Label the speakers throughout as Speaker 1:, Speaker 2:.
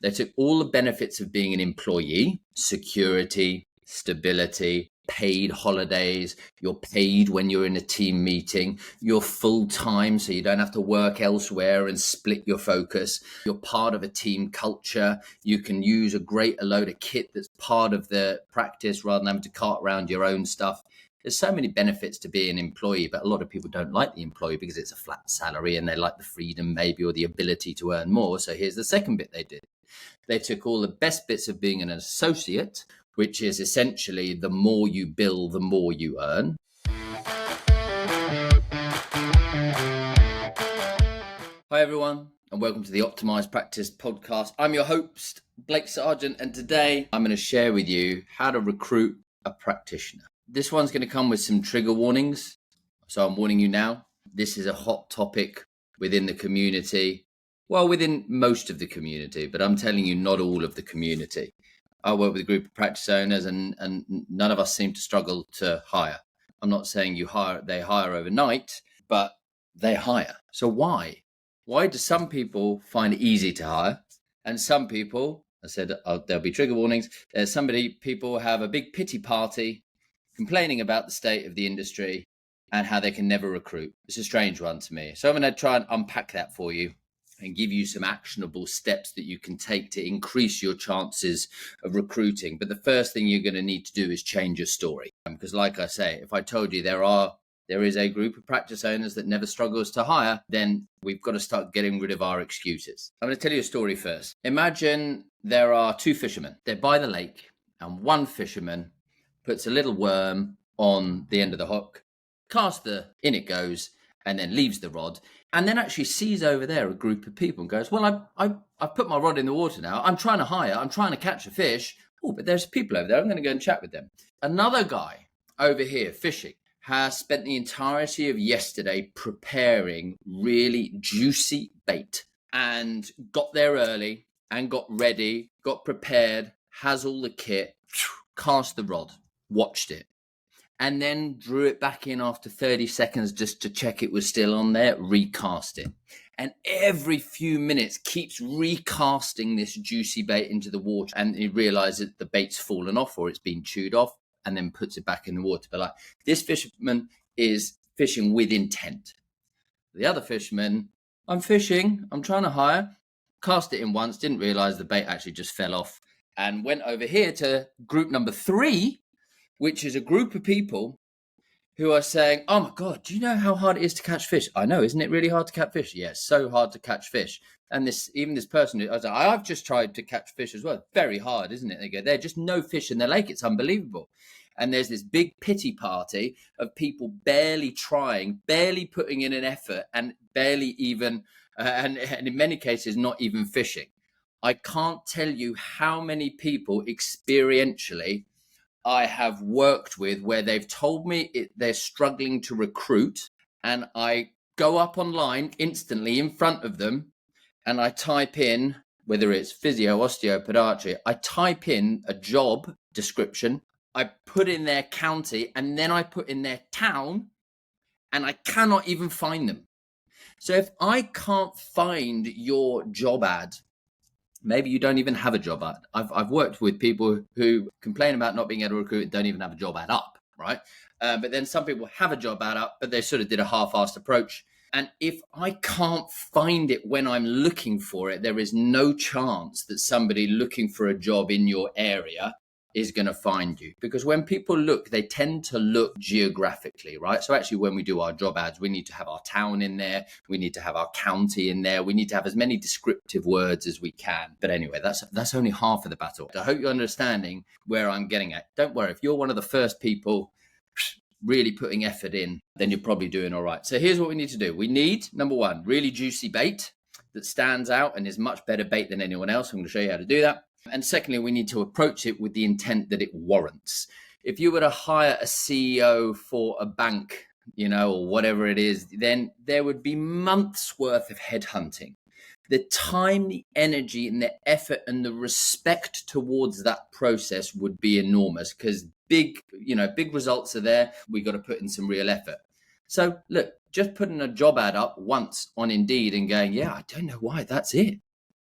Speaker 1: They took all the benefits of being an employee, security, stability, paid holidays, you're paid when you're in a team meeting, you're full time so you don't have to work elsewhere and split your focus, you're part of a team culture, you can use a load of kit that's part of the practice rather than having to cart around your own stuff. There's so many benefits to being an employee, but a lot of people don't like the employee because it's a flat salary and they like the freedom maybe or the ability to earn more. So here's the second bit they did. They took all the best bits of being an associate, which is essentially the more you bill, the more you earn. Hi, everyone, and welcome to the Optimised Practice Podcast. I'm your host, Blake Sargent, and today I'm going to share with you how to recruit a practitioner. This one's going to come with some trigger warnings, so I'm warning you now. This is a hot topic within the community, well, within most of the community, but I'm telling you, not all of the community. I work with a group of practice owners and none of us seem to struggle to hire. I'm not saying they hire overnight, but they hire. So why? Why do some people find it easy to hire? And some people, I said there'll be trigger warnings, people have a big pity party complaining about the state of the industry and how they can never recruit. It's a strange one to me. So I'm going to try and unpack that for you and give you some actionable steps that you can take to increase your chances of recruiting. But the first thing you're going to need to do is change your story. Because like I say, if I told you there is a group of practice owners that never struggles to hire, then we've got to start getting rid of our excuses. I'm going to tell you a story first. Imagine there are two fishermen. They're by the lake and one fisherman puts a little worm on the end of the hook, in it goes, and then leaves the rod. And then actually sees over there a group of people and goes, well, I've put my rod in the water now. I'm trying to catch a fish. Oh, but there's people over there. I'm going to go and chat with them. Another guy over here fishing has spent the entirety of yesterday preparing really juicy bait and got there early and got ready, got prepared, has all the kit, cast the rod, watched it, and then drew it back in after 30 seconds just to check it was still on there, recast it. And every few minutes keeps recasting this juicy bait into the water, and he realizes the bait's fallen off or it's been chewed off, and then puts it back in the water. But this fisherman is fishing with intent. The other fisherman, I'm fishing, I'm trying to hire, cast it in once, didn't realize the bait actually just fell off, and went over here to group number 3, which is a group of people who are saying, oh my God, do you know how hard it is to catch fish? I know, isn't it really hard to catch fish? Yeah, so hard to catch fish. And this person, I was like, I've just tried to catch fish as well. Very hard, isn't it? They go, there's just no fish in the lake. It's unbelievable. And there's this big pity party of people barely trying, barely putting in an effort, and barely even, and in many cases, not even fishing. I can't tell you how many people experientially I have worked with where they've told me they're struggling to recruit, and I go up online instantly in front of them and I type in, whether it's physio, osteo, podiatry, I type in a job description, I put in their county, and then I put in their town, and I cannot even find them. So if I can't find your job ad, maybe you don't even have a job ad. I've worked with people who complain about not being able to recruit and don't even have a job ad up, right? But then some people have a job ad up, but they sort of did a half-assed approach. And if I can't find it when I'm looking for it, there is no chance that somebody looking for a job in your area is going to find you. Because when people look, they tend to look geographically, right? So actually when we do our job ads, we need to have our town in there. We need to have our county in there. We need to have as many descriptive words as we can. But anyway, that's only half of the battle. I hope you're understanding where I'm getting at. Don't worry, if you're one of the first people really putting effort in, then you're probably doing all right. So here's what we need to do. We need, number one, really juicy bait that stands out and is much better bait than anyone else. I'm going to show you how to do that. And secondly, we need to approach it with the intent that it warrants. If you were to hire a CEO for a bank, or whatever it is, then there would be months worth of headhunting. The time, the energy and the effort and the respect towards that process would be enormous because big results are there. We got to put in some real effort. So look, just putting a job ad up once on Indeed and going, yeah, I don't know why, that's it.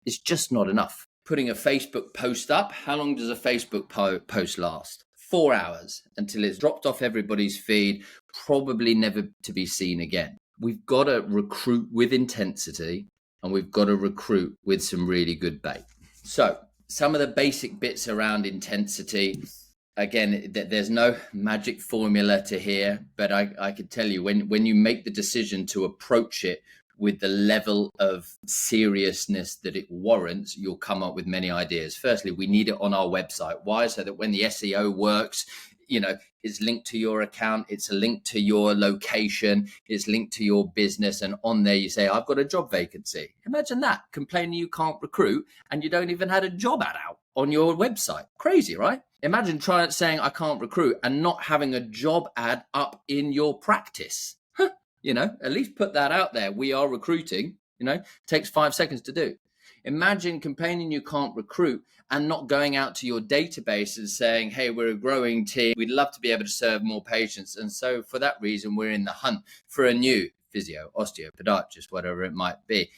Speaker 1: It's just not enough. putting a Facebook post up. How long does a Facebook post last? 4 hours until it's dropped off everybody's feed, probably never to be seen again. We've got to recruit with intensity, and we've got to recruit with some really good bait. So some of the basic bits around intensity, again, there's no magic formula to here, but I could tell you when you make the decision to approach it with the level of seriousness that it warrants, you'll come up with many ideas. Firstly, we need it on our website. Why? So that when the SEO works, it's linked to your account, it's linked to your location, it's linked to your business, and on there you say, I've got a job vacancy. Imagine that, complaining you can't recruit and you don't even have a job ad out on your website. Crazy, right? Imagine saying I can't recruit and not having a job ad up in your practice. At least put that out there. We are recruiting, takes 5 seconds to do. Imagine complaining you can't recruit and not going out to your database and saying, hey, we're a growing team. We'd love to be able to serve more patients. And so for that reason, we're in the hunt for a new physio, osteo, podiatrist, whatever it might be.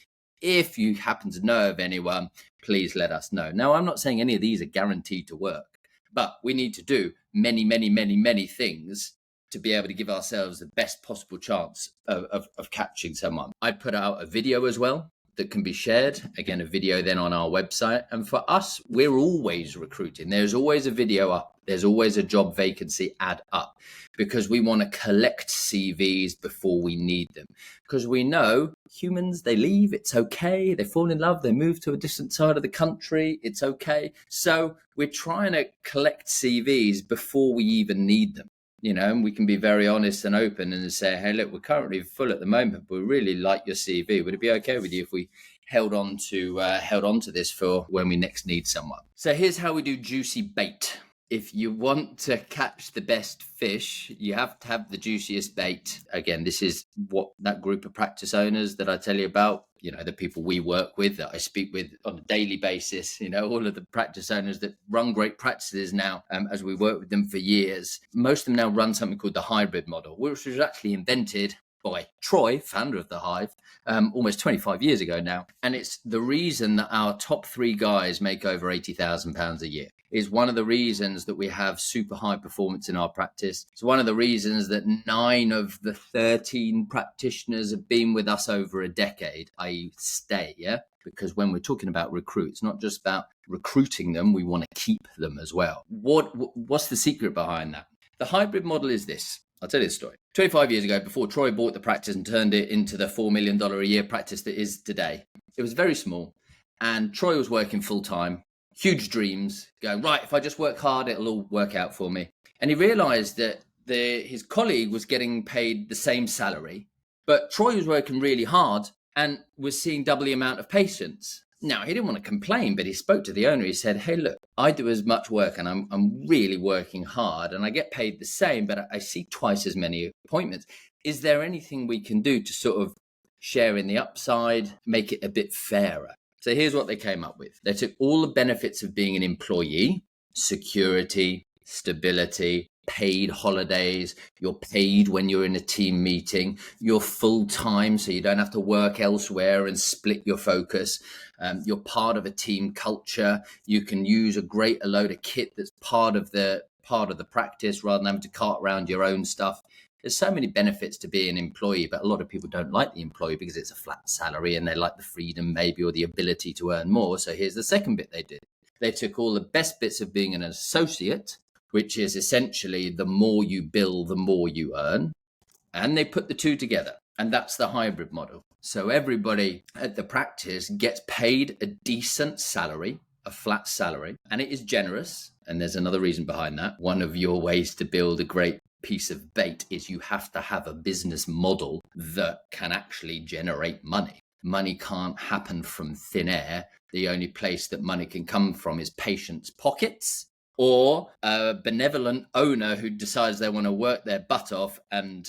Speaker 1: If you happen to know of anyone, please let us know. Now, I'm not saying any of these are guaranteed to work, but we need to do many, many, many, many things to be able to give ourselves the best possible chance of catching someone. I'd put out a video as well that can be shared. Again, a video then on our website. And for us, we're always recruiting. There's always a video up. There's always a job vacancy ad up, because we want to collect CVs before we need them. Because we know humans, they leave, it's okay. They fall in love, they move to a distant side of the country, it's okay. So we're trying to collect CVs before we even need them. And we can be very honest and open and say, hey, look, we're currently full at the moment, but we really like your CV. Would it be okay with you if we held on to this for when we next need someone? So here's how we do juicy bait. If you want to catch the best fish, you have to have the juiciest bait. Again, this is what that group of practice owners that I tell you about, the people we work with, that I speak with on a daily basis, all of the practice owners that run great practices now, as we work with them for years. Most of them now run something called the hybrid model, which was actually invented by Troy, founder of the Hive, almost 25 years ago now. And it's the reason that our top 3 guys make over £80,000 a year. Is one of the reasons that we have super high performance in our practice. It's one of the reasons that 9 of the 13 practitioners have been with us over a decade, i.e. stay, yeah? Because when we're talking about recruit, it's not just about recruiting them, we want to keep them as well. What's the secret behind that? The hybrid model is this. I'll tell you this story. 25 years ago, before Troy bought the practice and turned it into the $4 million a year practice that is today, it was very small. And Troy was working full time. Huge dreams, going, right, if I just work hard, it'll all work out for me. And he realized that his colleague was getting paid the same salary, but Troy was working really hard and was seeing double the amount of patients. Now, he didn't want to complain, but he spoke to the owner. He said, hey, look, I do as much work and I'm really working hard and I get paid the same, but I see twice as many appointments. Is there anything we can do to sort of share in the upside, make it a bit fairer? So here's what they came up with. They took all the benefits of being an employee, security, stability, paid holidays, you're paid when you're in a team meeting, you're full time so you don't have to work elsewhere and split your focus. You're part of a team culture. You can use a load of kit that's part of the practice rather than having to cart around your own stuff. There's so many benefits to being an employee, but a lot of people don't like the employee because it's a flat salary and they like the freedom maybe or the ability to earn more. So here's the second bit they did. They took all the best bits of being an associate, which is essentially the more you bill, the more you earn. And they put the two together. And that's the hybrid model. So everybody at the practice gets paid a decent salary, a flat salary, and it is generous. And there's another reason behind that. One of your ways to build a great piece of bait is you have to have a business model that can actually generate money. Money can't happen from thin air. The only place that money can come from is patients' pockets or a benevolent owner who decides they want to work their butt off and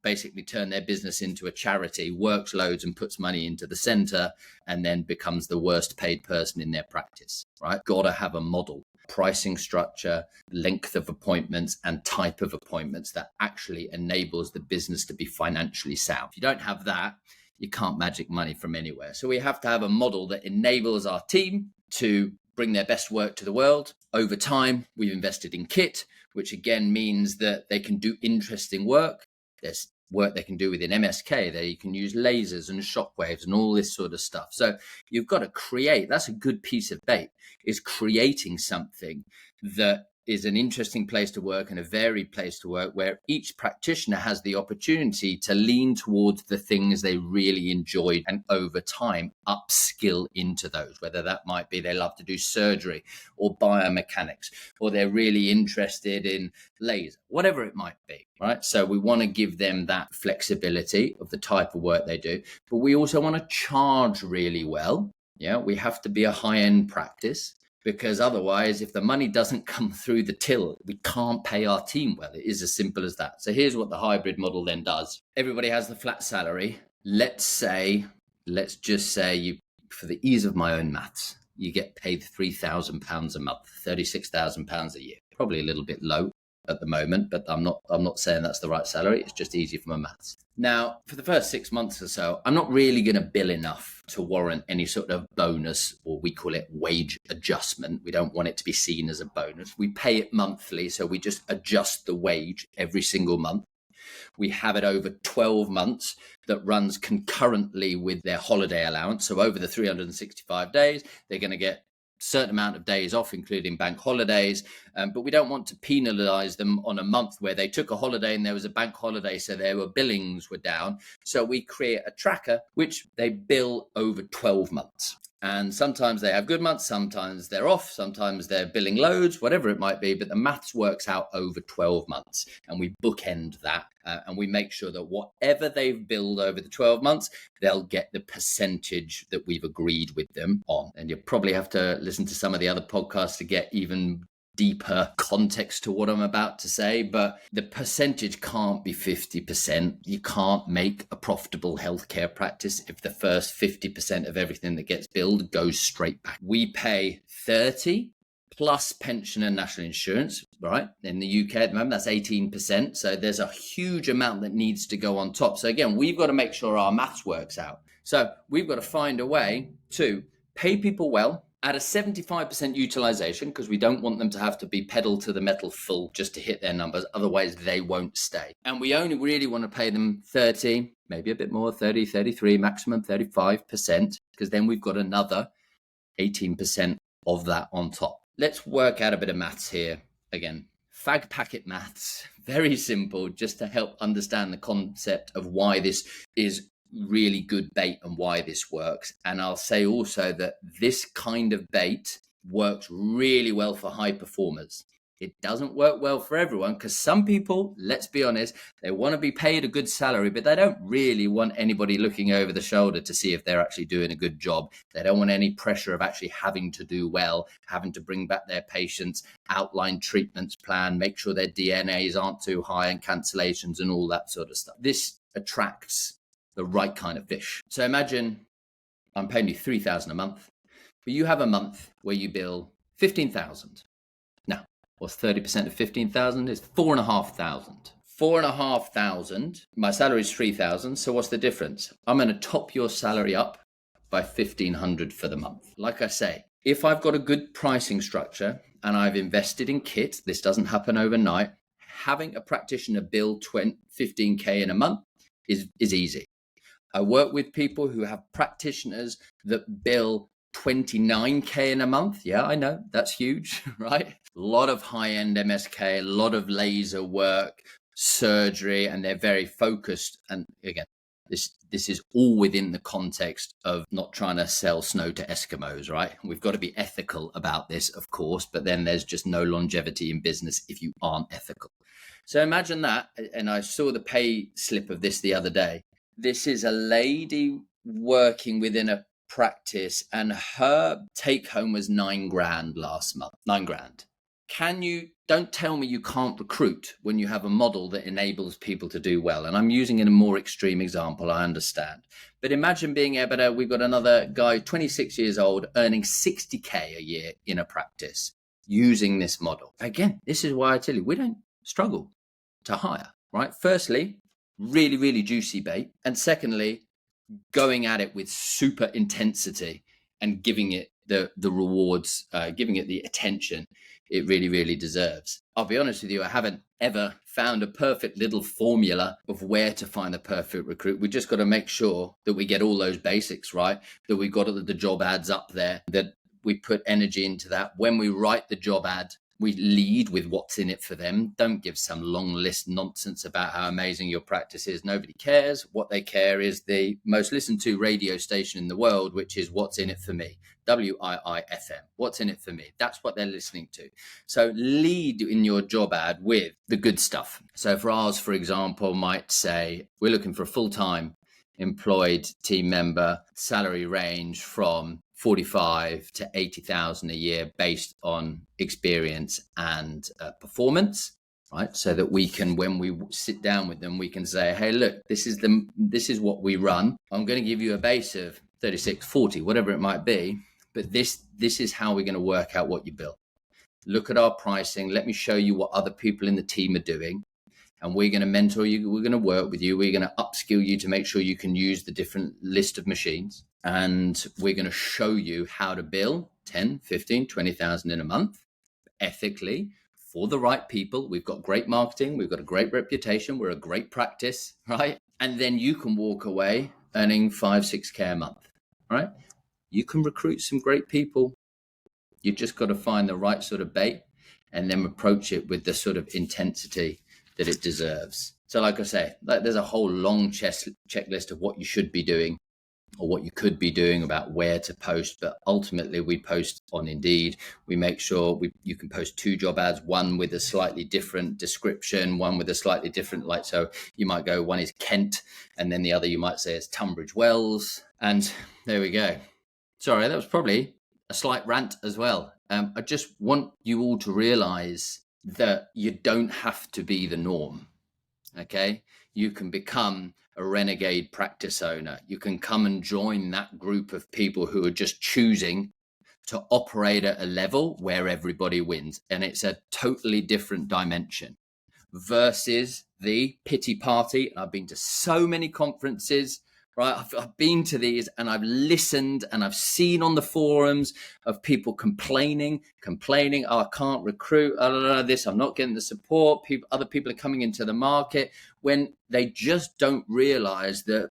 Speaker 1: basically turn their business into a charity, works loads and puts money into the center and then becomes the worst paid person in their practice, right? Got to have a model. Pricing structure, length of appointments, and type of appointments that actually enables the business to be financially sound. If you don't have that, you can't magic money from anywhere. So we have to have a model that enables our team to bring their best work to the world. Over time, we've invested in kit, which again means that they can do interesting work. There's work they can do within MSK. They can use lasers and shockwaves and all this sort of stuff. So you've got to create, that's a good piece of bait, is creating something that is an interesting place to work and a varied place to work, where each practitioner has the opportunity to lean towards the things they really enjoyed and over time upskill into those, whether that might be they love to do surgery or biomechanics, or they're really interested in laser, whatever it might be, right? So we want to give them that flexibility of the type of work they do, but we also want to charge really well. Yeah, we have to be a high-end practice, because otherwise, if the money doesn't come through the till, we can't pay our team well. It is as simple as that. So here's what the hybrid model then does. Everybody has the flat salary. Let's just say you, for the ease of my own maths, you get paid £3,000 a month, £36,000 a year. Probably a little bit low at the moment, but I'm not saying that's the right salary. It's just easy for my maths. Now, for the first 6 months or so, I'm not really going to bill enough to warrant any sort of bonus, or we call it wage adjustment. We don't want it to be seen as a bonus. We pay it monthly, so we just adjust the wage every single month. We have it over 12 months that runs concurrently with their holiday allowance. So over the 365 days, they're going to get certain amount of days off, including bank holidays, but we don't want to penalize them on a month where they took a holiday and there was a bank holiday, so their billings were down. So we create a tracker which they bill over 12 months. And sometimes they have good months, sometimes they're off, sometimes they're billing loads, whatever it might be, but the maths works out over 12 months. And we bookend that and we make sure that whatever they've billed over the 12 months, they'll get the percentage that we've agreed with them on. And you'll probably have to listen to some of the other podcasts to get even deeper context to what I'm about to say, but the percentage can't be 50%. You can't make a profitable healthcare practice if the first 50% of everything that gets billed goes straight back. We pay 30 plus pension and national insurance, right? In the UK at the moment, that's 18%. So there's a huge amount that needs to go on top. So again, we've got to make sure our maths works out. So we've got to find a way to pay people well at a 75% utilization, because we don't want them to have to be pedal to the metal full just to hit their numbers. Otherwise, they won't stay. And we only really want to pay them 30, maybe a bit more, 30, 33, maximum 35%, because then we've got another 18% of that on top. Let's work out a bit of maths here. Again, fag packet maths, very simple, just to help understand the concept of why this is really good bait and why this works. And I'll say also that this kind of bait works really well for high performers. It doesn't work well for everyone, because some people, let's be honest, they want to be paid a good salary, but they don't really want anybody looking over the shoulder to see if they're actually doing a good job. They don't want any pressure of actually having to do well, having to bring back their patients, outline treatments plan, make sure their DNAs aren't too high and cancellations and all that sort of stuff. This attracts the right kind of fish. So imagine I'm paying you $3,000 a month, but you have a month where you bill $15,000. Now, what's 30% of 15,000 is $4,500. $4,500. My salary is $3,000. So what's the difference? I'm going to top your salary up by $1,500 for the month. Like I say, if I've got a good pricing structure and I've invested in kit, this doesn't happen overnight. Having a practitioner bill $15K in a month is easy. I work with people who have practitioners that bill $29K in a month. Yeah, I know, that's huge, right? A lot of high-end MSK, a lot of laser work, surgery, and they're very focused. And again, this is all within the context of not trying to sell snow to Eskimos, right? We've got to be ethical about this, of course, but then there's just no longevity in business if you aren't ethical. So imagine that, and I saw the pay slip of this the other day. This is a lady working within a practice, and her take home was $9,000 last month. $9,000. Don't tell me you can't recruit when you have a model that enables people to do well. And I'm using a more extreme example, I understand. But imagine being able to, we've got another guy, 26 years old, earning $60K a year in a practice using this model. Again, this is why I tell you, we don't struggle to hire, right? Firstly, really, really juicy bait. And secondly, going at it with super intensity and giving it the rewards, giving it the attention it really, really deserves. I'll be honest with you, I haven't ever found a perfect little formula of where to find the perfect recruit. We just got to make sure that we get all those basics right, that we've got the job ads up there, that we put energy into that. When we write the job ad, we lead with what's in it for them. Don't give some long list nonsense about how amazing your practice is. Nobody cares. What they care is the most listened to radio station in the world, which is What's in It for Me, WIIFM. What's in it for me? That's what they're listening to. So lead in your job ad with the good stuff. So for ours, for example, might say, we're looking for a full-time employed team member, salary range from 45 to 80,000 a year based on experience and performance, right? So that we can, when we sit down with them, we can say, hey, look, this is what we run. I'm going to give you a base of 36, 40, whatever it might be, but this is how we're going to work out what you bill. Look at our pricing. Let me show you what other people in the team are doing. And we're going to mentor you. We're going to work with you. We're going to upskill you to make sure you can use the different list of machines. And we're going to show you how to bill 10, 15, 20,000 in a month ethically for the right people. We've got great marketing. We've got a great reputation. We're a great practice, right? And then you can walk away earning 5, 6K a month, right? You can recruit some great people. You just got to find the right sort of bait and then approach it with the sort of intensity that it deserves. So like I say, there's a whole long checklist of what you should be doing or what you could be doing about where to post. But ultimately, we post on Indeed. We make sure you can post 2 job ads, one with a slightly different description, one with a slightly different, like, so you might go, one is Kent, and then the other you might say is Tunbridge Wells. And there we go. Sorry, that was probably a slight rant as well. I just want you all to realize that you don't have to be the norm, okay? You can become a renegade practice owner. You can come and join that group of people who are just choosing to operate at a level where everybody wins. And it's a totally different dimension versus the pity party. I've been to so many conferences, right? I've been to these and I've listened and I've seen on the forums of people complaining, oh, I can't recruit, this, I'm not getting the support. Other people are coming into the market when they just don't realize that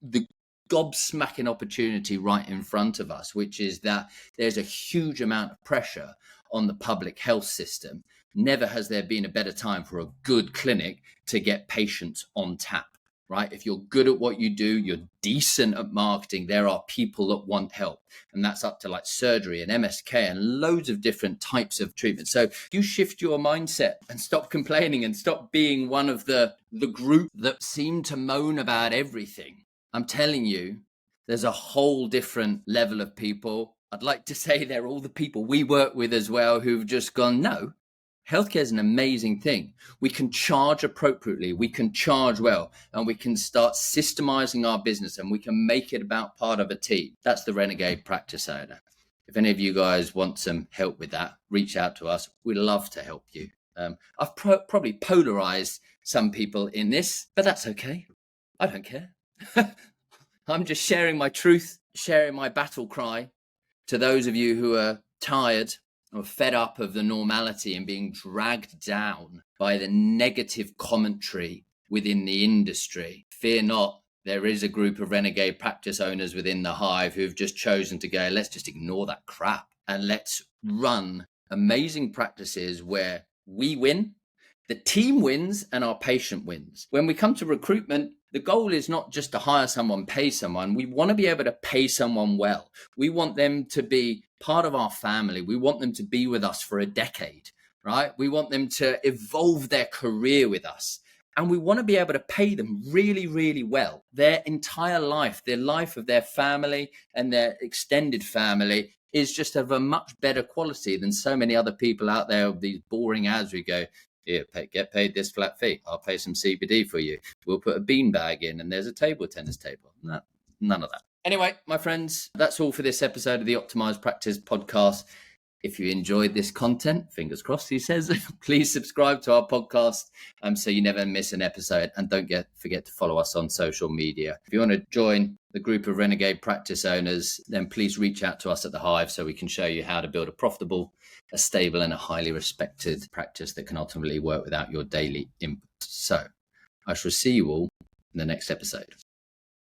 Speaker 1: the gobsmacking opportunity right in front of us, which is that there's a huge amount of pressure on the public health system. Never has there been a better time for a good clinic to get patients on tap. Right? If you're good at what you do, you're decent at marketing, there are people that want help. And that's up to like surgery and MSK and loads of different types of treatment. So you shift your mindset and stop complaining and stop being one of the group that seem to moan about everything. I'm telling you, there's a whole different level of people. I'd like to say they're all the people we work with as well who've just gone, no. Healthcare is an amazing thing. We can charge appropriately, we can charge well, and we can start systemizing our business and we can make it about part of a team. That's the renegade practice owner. If any of you guys want some help with that, reach out to us. We'd love to help you. I've probably polarized some people in this, but that's okay. I don't care. I'm just sharing my truth, sharing my battle cry to those of you who are tired or fed up of the normality and being dragged down by the negative commentary within the industry. Fear not, there is a group of renegade practice owners within the hive who've just chosen to go, let's just ignore that crap and let's run amazing practices where we win, the team wins, and our patient wins. When we come to recruitment, the goal is not just to hire someone, pay someone. We want to be able to pay someone well. We want them to be part of our family. We want them to be with us for a decade, right? We want them to evolve their career with us. And we want to be able to pay them really, really well. Their entire life, their life of their family and their extended family is just of a much better quality than so many other people out there with these boring ads. We go, here, get paid this flat fee. I'll pay some CBD for you. We'll put a bean bag in and there's a tennis table. No, none of that. Anyway, my friends, that's all for this episode of the Optimised Practice Podcast. If you enjoyed this content, fingers crossed, he says, please subscribe to our podcast so you never miss an episode. And don't forget to follow us on social media. If you want to join the group of renegade practice owners, then please reach out to us at The Hive so we can show you how to build a profitable, a stable and a highly respected practice that can ultimately work without your daily input. So I shall see you all in the next episode.